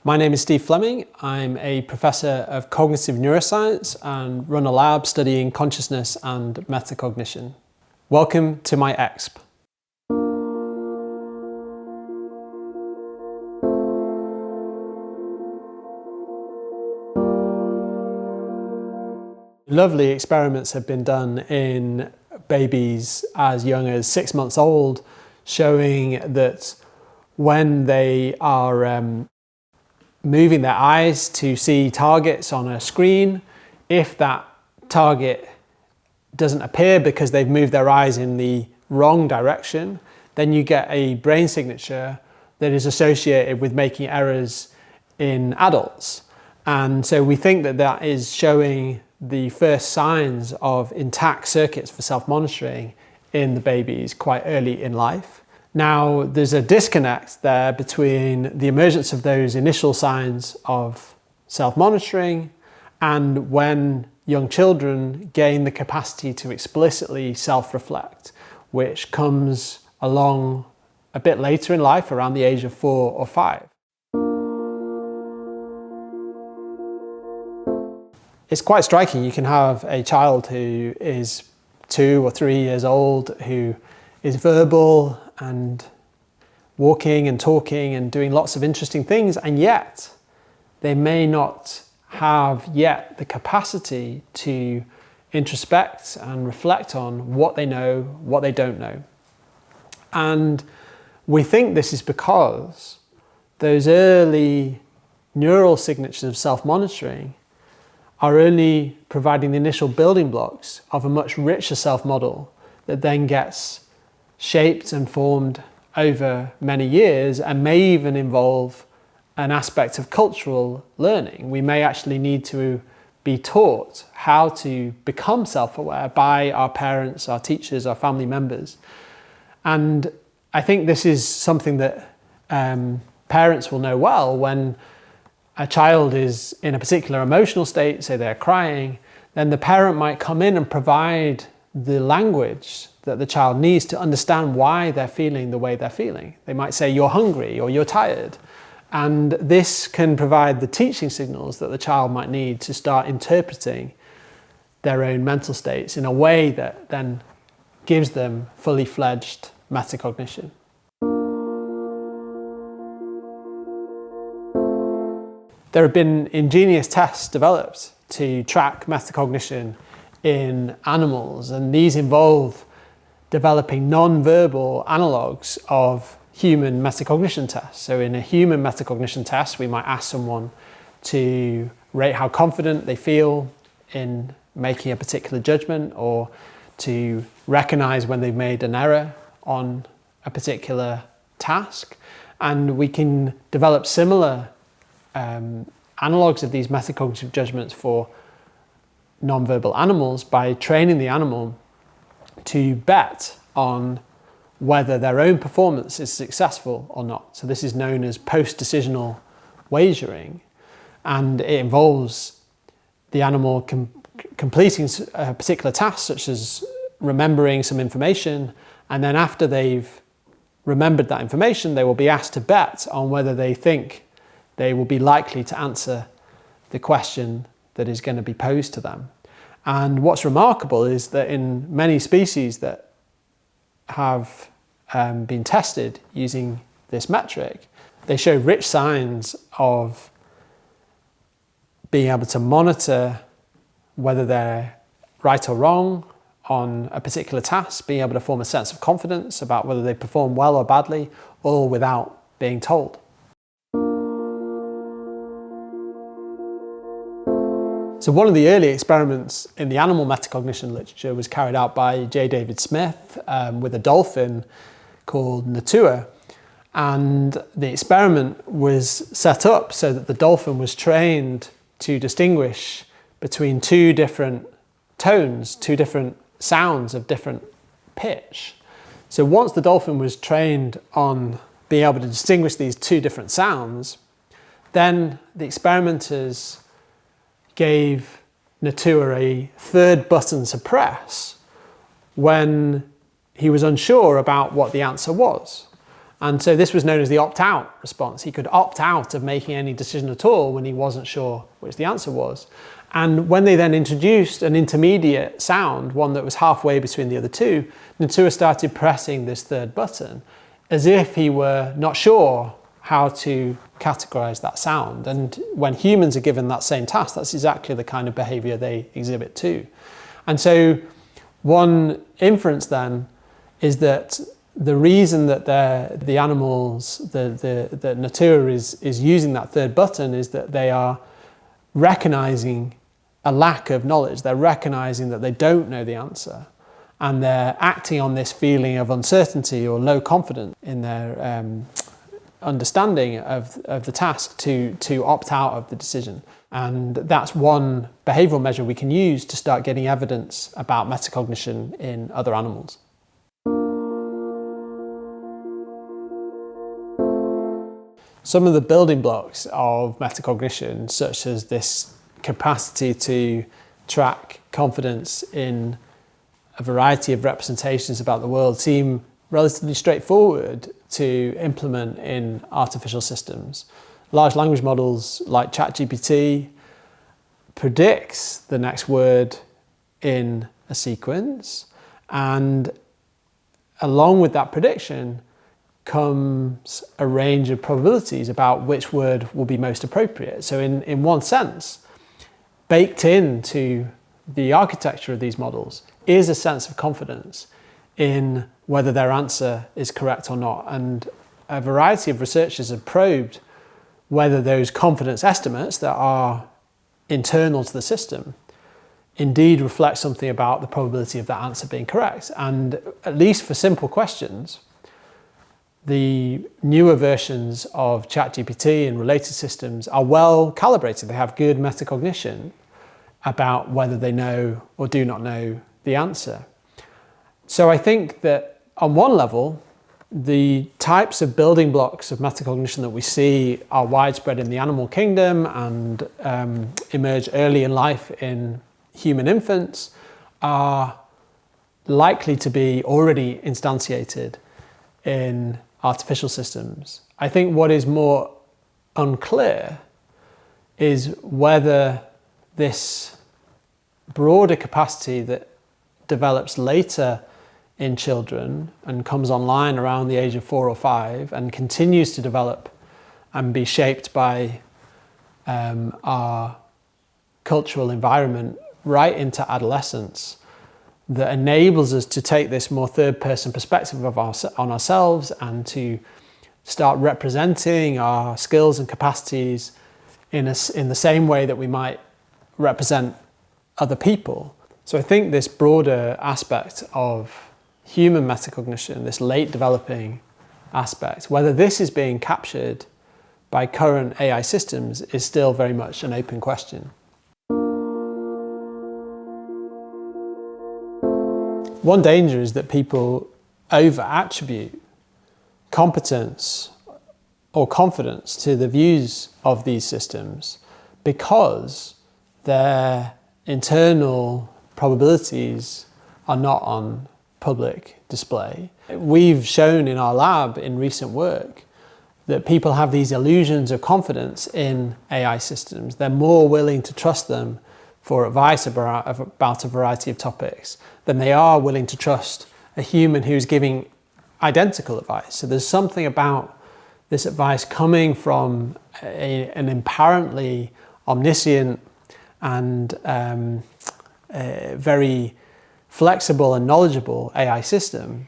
My name is Steve Fleming. I'm a Professor of Cognitive Neuroscience and run a lab studying consciousness and metacognition. Welcome to my exp. Lovely experiments have been done in babies as young as 6 months old, showing that when they are moving their eyes to see targets on a screen, if that target doesn't appear because they've moved their eyes in the wrong direction, then you get a brain signature that is associated with making errors in adults. And so we think that that is showing the first signs of intact circuits for self-monitoring in the babies quite early in life. Now, there's a disconnect there between the emergence of those initial signs of self-monitoring and when young children gain the capacity to explicitly self-reflect, which comes along a bit later in life, around the age of 4 or 5. It's quite striking. You can have a child who is 2 or 3 years old who is verbal and walking and talking and doing lots of interesting things, and yet they may not have yet the capacity to introspect and reflect on what they know, what they don't know. And we think this is because those early neural signatures of self-monitoring are only providing the initial building blocks of a much richer self-model that then gets shaped and formed over many years and may even involve an aspect of cultural learning. We may actually need to be taught how to become self-aware by our parents, our teachers, our family members. And I think this is something that parents will know well. When a child is in a particular emotional state, say they're crying, then the parent might come in and provide the language that the child needs to understand why they're feeling the way they're feeling. They might say, "You're hungry," or "You're tired." And this can provide the teaching signals that the child might need to start interpreting their own mental states in a way that then gives them fully fledged metacognition. There have been ingenious tests developed to track metacognition in animals, and these involve developing non-verbal analogues of human metacognition tests. So in a human metacognition test, we might ask someone to rate how confident they feel in making a particular judgment, or to recognize when they've made an error on a particular task. And we can develop similar analogues of these metacognitive judgments for non-verbal animals by training the animal to bet on whether their own performance is successful or not. So this is known as post-decisional wagering, and it involves the animal completing a particular task, such as remembering some information, and then after they've remembered that information, they will be asked to bet on whether they think they will be likely to answer the question that is going to be posed to them. And what's remarkable is that in many species that have been tested using this metric, they show rich signs of being able to monitor whether they're right or wrong on a particular task, being able to form a sense of confidence about whether they perform well or badly, all without being told. So one of the early experiments in the animal metacognition literature was carried out by J. David Smith with a dolphin called Natua. And the experiment was set up so that the dolphin was trained to distinguish between two different tones, two different sounds of different pitch. So once the dolphin was trained on being able to distinguish these two different sounds, then the experimenters gave Natua a third button to press when he was unsure about what the answer was. And so this was known as the opt-out response. He could opt out of making any decision at all when he wasn't sure which the answer was. And when they then introduced an intermediate sound, one that was halfway between the other two, Natua started pressing this third button as if he were not sure how to categorize that sound. And when humans are given that same task, that's exactly the kind of behavior they exhibit too. And so one inference then is that the reason that the animals, that Natura is using that third button is that they are recognizing a lack of knowledge. They're recognizing that they don't know the answer, and they're acting on this feeling of uncertainty or low confidence in their understanding of the task to opt out of the decision. And that's one behavioral measure we can use to start getting evidence about metacognition in other animals. Some of the building blocks of metacognition, such as this capacity to track confidence in a variety of representations about the world, seem relatively straightforward to implement in artificial systems. Large language models like ChatGPT predicts the next word in a sequence, and along with that prediction comes a range of probabilities about which word will be most appropriate. So in one sense, baked into the architecture of these models is a sense of confidence in whether their answer is correct or not. And a variety of researchers have probed whether those confidence estimates that are internal to the system indeed reflect something about the probability of that answer being correct. And at least for simple questions, the newer versions of ChatGPT and related systems are well calibrated. They have good metacognition about whether they know or do not know the answer. So I think that on one level, the types of building blocks of metacognition that we see are widespread in the animal kingdom and emerge early in life in human infants, are likely to be already instantiated in artificial systems. I think what is more unclear is whether this broader capacity that develops later in children and comes online around the age of 4 or 5 and continues to develop and be shaped by our cultural environment right into adolescence, that enables us to take this more third-person perspective on ourselves and to start representing our skills and capacities in the same way that we might represent other people. So I think this broader aspect of human metacognition, this late developing aspect, whether this is being captured by current AI systems is still very much an open question. One danger is that people over-attribute competence or confidence to the views of these systems because their internal probabilities are not on public display. We've shown in our lab in recent work that people have these illusions of confidence in AI systems. They're more willing to trust them for advice about a variety of topics than they are willing to trust a human who's giving identical advice. So there's something about this advice coming from an apparently omniscient and very flexible and knowledgeable AI system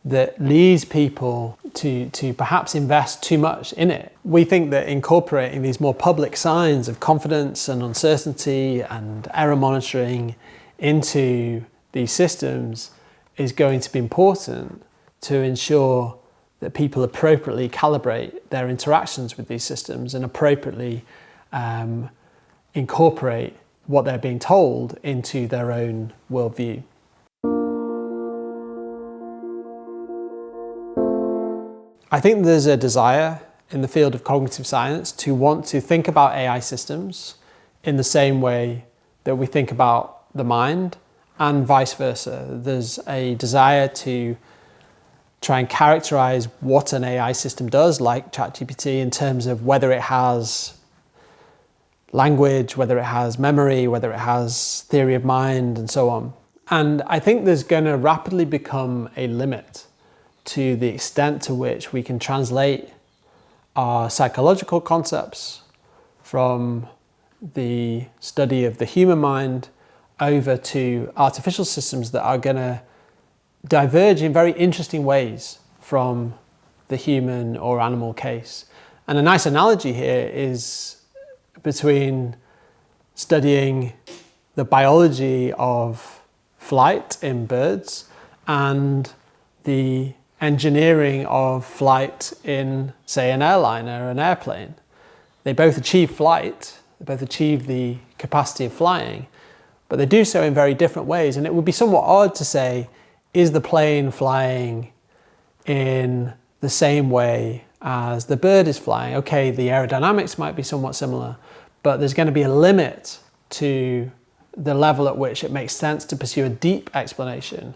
that leads people to perhaps invest too much in it. We think that incorporating these more public signs of confidence and uncertainty and error monitoring into these systems is going to be important to ensure that people appropriately calibrate their interactions with these systems and appropriately incorporate what they're being told into their own worldview. I think there's a desire in the field of cognitive science to want to think about AI systems in the same way that we think about the mind, and vice versa. There's a desire to try and characterize what an AI system does, like ChatGPT, in terms of whether it has language, whether it has memory, whether it has theory of mind, and so on. And I think there's going to rapidly become a limit to the extent to which we can translate our psychological concepts from the study of the human mind over to artificial systems that are going to diverge in very interesting ways from the human or animal case. And a nice analogy here is between studying the biology of flight in birds and the engineering of flight in, say, an airliner or an airplane. They both achieve flight, they both achieve the capacity of flying, but they do so in very different ways. And it would be somewhat odd to say, is the plane flying in the same way as the bird is flying? Okay, the aerodynamics might be somewhat similar, but there's going to be a limit to the level at which it makes sense to pursue a deep explanation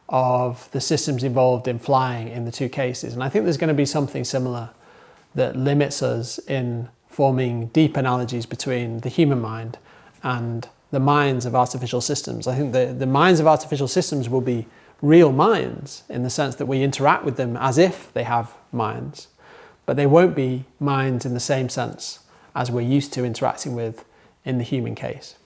of the systems involved in flying in the two cases. And I think there's going to be something similar that limits us in forming deep analogies between the human mind and the minds of artificial systems. I think the minds of artificial systems will be real minds in the sense that we interact with them as if they have minds, but they won't be minds in the same sense as we're used to interacting with in the human case.